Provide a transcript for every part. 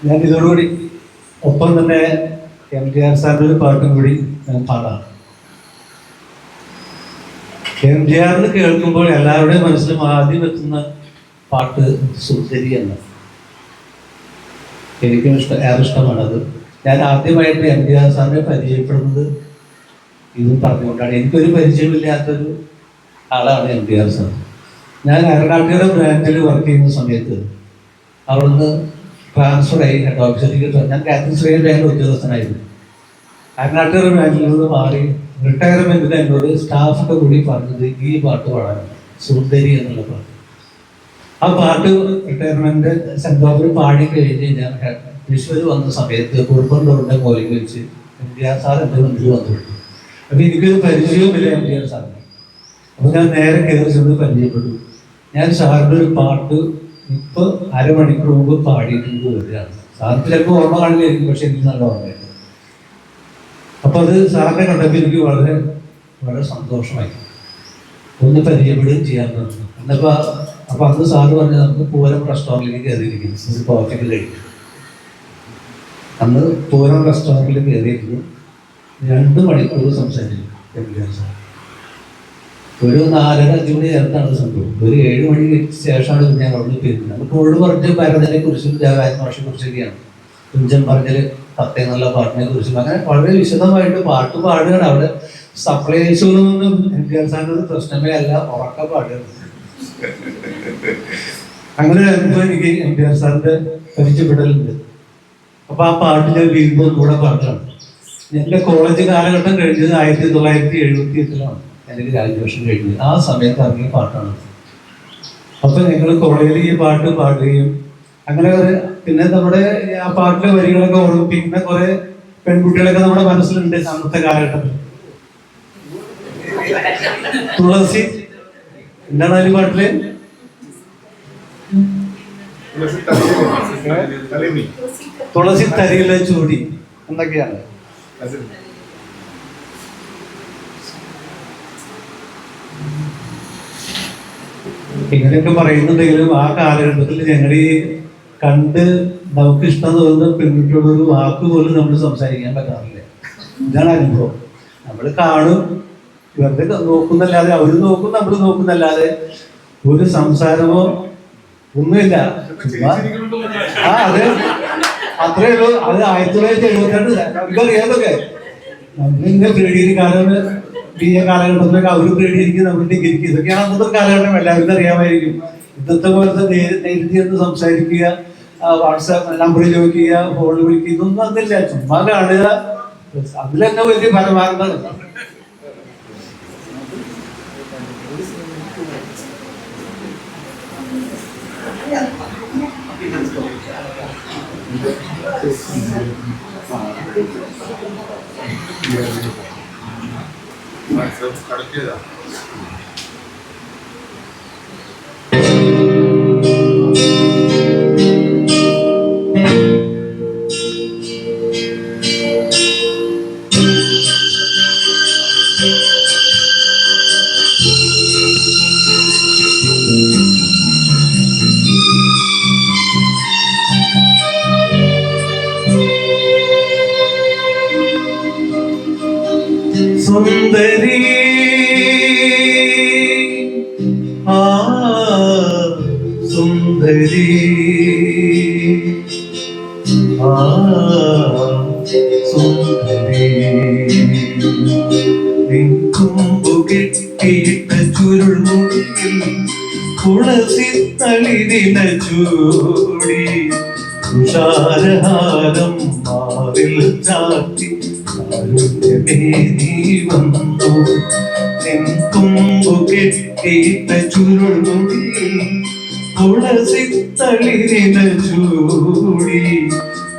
ഞാൻ ഇതോടുകൂടി ഒപ്പം തന്നെ MGR സാറിൻ്റെ ഒരു പാട്ടും കൂടി ഞാൻ പാടാം. MGR കേൾക്കുമ്പോൾ എല്ലാവരുടെയും മനസ്സിലും ആദ്യം എത്തുന്ന പാട്ട് സുന്ദരി എന്ന. എനിക്കും ഏറെ ഇഷ്ടമാണത്. ഞാൻ ആദ്യമായിട്ട് MGR സാറിനെ പരിചയപ്പെടുന്നത് ഇതും പറഞ്ഞുകൊണ്ടാണ്. എനിക്കൊരു പരിചയമില്ലാത്തൊരു ആളാണ് MGR സാർ. ഞാൻ എറണാകുളം ബ്രാഞ്ചിൽ വർക്ക് ചെയ്യുന്ന സമയത്ത് അവിടുന്ന് ട്രാൻസ്ഫർ ആയി ഹെഡ് ഓഫീസിലേക്ക്. ഞാൻ കാത്തലിക് ശ്രീ ബാങ്ക് ഉദ്യോഗസ്ഥനായിരുന്നു. എറണാകുളം ബ്രാഞ്ചിൽ നിന്ന് മാറി റിട്ടയർമെൻറ്റിന് എന്നോട് സ്റ്റാഫൊക്കെ കൂടി പറഞ്ഞത് ഈ പാട്ട് പാടാനാണ്, സുന്ദരി എന്നുള്ള പാട്ട്. ആ പാട്ട് റിട്ടയർമെൻറ്റ് സെൻറ്റ് ഓഫിൽ പാടി കഴിഞ്ഞ് ഞാൻ തൃശ്ശൂർ വന്ന സമയത്ത് കുറുപ്പന്തൂറിൻ്റെ കോലിംഗ് വെച്ച് MGR സാർ എൻ്റെ മുന്നിൽ വന്നിട്ടുണ്ട്. അപ്പോൾ എനിക്കൊരു പരിചയവുമില്ല MGR സാറിന്. അപ്പോൾ ഞാൻ നേരെ കയറി ചെന്ന് പരിചയപ്പെട്ടു. ഞാൻ സാറിൻ്റെ ഒരു പാട്ട് ഇപ്പോൾ അരമണിക്കൂർ മുമ്പ് പാടിയിട്ടുണ്ട് വരികയാണ്. സാറിന് ചിലപ്പോൾ ഓർമ്മ കാണില്ലായിരിക്കും, പക്ഷെ എനിക്ക് നല്ല ഓർമ്മയുണ്ട്. അപ്പോൾ അത് സാറിനെ കണ്ടപ്പോൾ എനിക്ക് വളരെ വളരെ സന്തോഷമായി. ഒന്ന് പരിചയപ്പെടുകയും ചെയ്യാൻ പറ്റും. അപ്പോൾ അന്ന് സാറ് പറഞ്ഞ് നമുക്ക് പൂരം റെസ്റ്റോറൻറ്റിലേക്ക് കയറിയിരിക്കുന്നു, ഒരു കോഫിക്ക് കഴിക്കും. അന്ന് പൂരം റെസ്റ്റോറൻറ്റിൽ കയറിയിരുന്നു. 2 മണിക്കൂർ സംസാരിച്ചു MGR സാർ. ഒരു 4:30-5 മണി നേരത്താണ് സംഭവം. ഒരു 7 മണിക്ക് ശേഷമാണ് ഞാൻ അവിടെ പേരുന്നത്. നമുക്ക് ഓട് പറഞ്ഞ് ഭരതനെ കുറിച്ചും ദേവരാജമാഷിനെ കുറിച്ചൊക്കെയാണ്. കുഞ്ചൻ പറഞ്ഞത് 10 എന്നുള്ള പാട്ടിനെ കുറിച്ചും അങ്ങനെ വളരെ വിശദമായിട്ട് പാട്ട് പാടുകയാണ്. അവിടെ സപ്ലൈ ചെയ്തൊന്നും MGR സാറിൻ്റെ പ്രശ്നമേ അല്ല, ഉറക്ക പാടുകയാണ്. അങ്ങനെ അനുഭവം എനിക്ക് MGR സാറിൻ്റെ പരിചയപ്പെടലുണ്ട്. അപ്പൊ ആ പാട്ട് ഞാൻ വീണ്ടും കൂടെ പാട്ടാണ്. എൻ്റെ കോളേജ് കാലഘട്ടം കഴിഞ്ഞത് 1978-ലാണ്. എനിക്ക് ഗ്രാജുവേഷൻ കഴിഞ്ഞത്. ആ സമയത്ത് ഇറങ്ങിയ പാട്ടാണ്. അപ്പൊ ഞങ്ങൾ കോളേജിൽ ഈ പാട്ട് പാടുകയും അങ്ങനെ പിന്നെ നമ്മുടെ ആ പാട്ടിലെ വരികളൊക്കെ ഓർമ്മ. പിന്നെ കുറെ പെൺകുട്ടികളൊക്കെ നമ്മുടെ മനസ്സിലുണ്ട് അന്നത്തെ കാലഘട്ടത്തിൽ. തുളസി എന്താണ് അതിന് പാട്ടില്? തുളസി തരിയില ചൂടി എന്തൊക്കെയാണ്. ഇങ്ങനെയൊക്കെ പറയുന്നുണ്ടെങ്കിലും ആ കാലഘട്ടത്തിൽ ഞങ്ങൾ ഈ കണ്ട് നമുക്ക് ഇഷ്ടം തോന്നുന്ന പെൺകുട്ടിയോടൊരു വാക്ക് പോലും നമ്മൾ സംസാരിക്കാൻ പറ്റാറില്ല. ഇതാണ് അനുഭവം. നമ്മൾ കാണും, വെറുതെ നോക്കുന്നല്ലാതെ, അവർ നോക്കും, നമ്മൾ നോക്കുന്നല്ലാതെ ഒരു സംസാരമോ ഒന്നുമില്ല. അതെ, അത്രേ ഉള്ളൂ. അത് 1972 നമുക്കറിയാതൊക്കെ. നമ്മളിങ്ങനെ പ്രീഡിഗ്രി കാലം BA കാലഘട്ടത്തിലൊക്കെ അവർ പ്രീഡിഗ്രിക്ക് നമ്മൾ ഡിഗ്രിക്ക് ഇതൊക്കെയാണ് അന്നത്തെ കാലഘട്ടം. എല്ലാവർക്കും അറിയാമായിരിക്കും. ഇന്നത്തെ പോലത്തെ നേരിട്ട് എന്ന് സംസാരിക്കുക, വാട്സാപ്പ് നമ്പർ ചോദിക്കുക, ഫോണിൽ വിളിക്കുക, ഇതൊന്നും അന്നില്ല. ചുമ്മാ കാണുക, അതിൽ തന്നെ വലിയ പരമാർത്ഥമാണ്. സുന്ദരി ആ സുന്ദരി ആ സുന്ദരി നിൻകുമ്പു കെട്ടിയിട്ട ചുരുൾമുടിയിൽ തുളസി തളിരിന ചൂടി തുഷാരഹാരം മാറിൽ ചാത്തി നീ വന്നു. നിൻകുമ്പു കെട്ടിയിട്ട ചുരുൾമുടിയിൽ തുളസി തളിരിന ചൂടി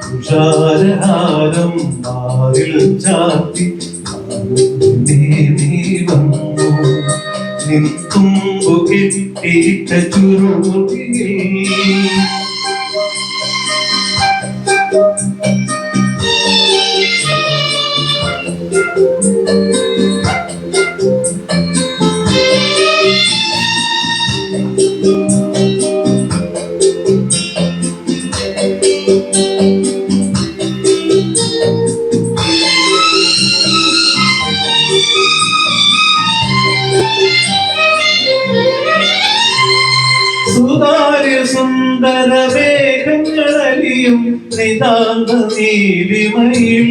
തുഷാരഹാരം മാറിൽ ചാത്തി നീ വന്നു. നിൻകുമ്പു കെട്ടിയിട്ട ചുരുൾമുടിയിൽ സുന്ദരമേഘങ്ങളലിയും നിതാന്ത നീലിമയിൽ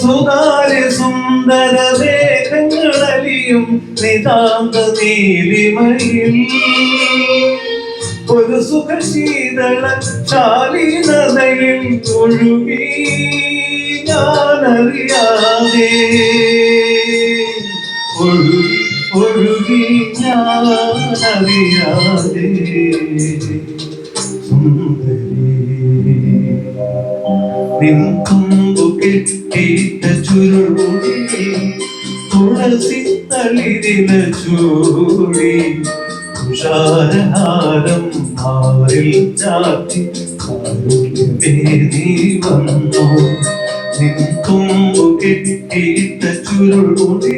സുതാര്യ സുന്ദരമേഘങ്ങളലിയും നിതാന്ത നീലിമയിൽ ഒരു സുഖശീതള ശാലീനതയിൽ ഒഴുകി ഞാനറിയാതെ ഒഴുകി ഒഴുകി ഞാനറിയാതെ സുന്ദരി നിൻകൊമ്പു കെട്ടിയിട്ട ചുരുളുടി തുളസി തളിരില ചൂടി തുഷാരഹാരം മാറിൽ ചാത്തി നീ വന്നു നിൻകൊമ്പു കെട്ടിയിട്ട ചുരുളുടി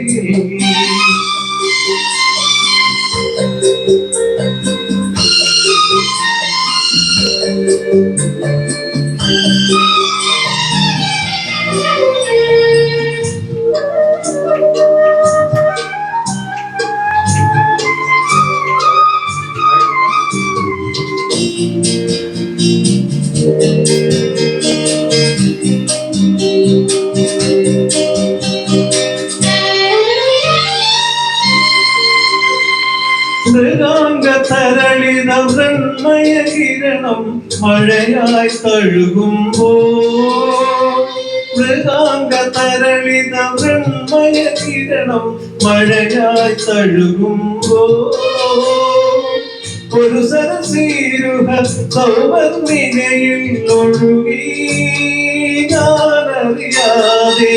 മൃഗാംഗതരളിത വൃന്മയ കിരണം മഴയായി തഴുകുമ്പോ മൃഗാംഗതരളിത വൃന്മയ കിരണം മഴയായി തഴുകുമ്പോ ഒരു സരസീരുഹ സൗവർണികയിൽ ഒഴുകി ഞാനറിയാതെ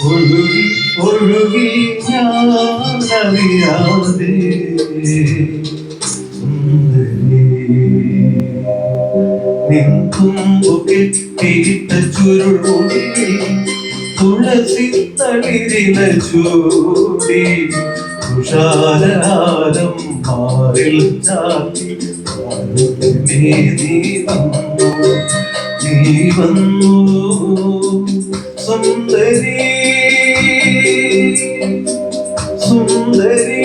ഒഴുകി ഒഴുകി ഞാനറിയാതെ സുന്ദരി നിൻകൊമ്പു കെട്ടിയിട്ട ചുരുളുടി തുളസി തളിരില ചൂടി തുഷാരഹാരം മാറിൽ ചാത്തി നീ വന്നു നീ വന്നു സുന്ദരി സുന്ദരി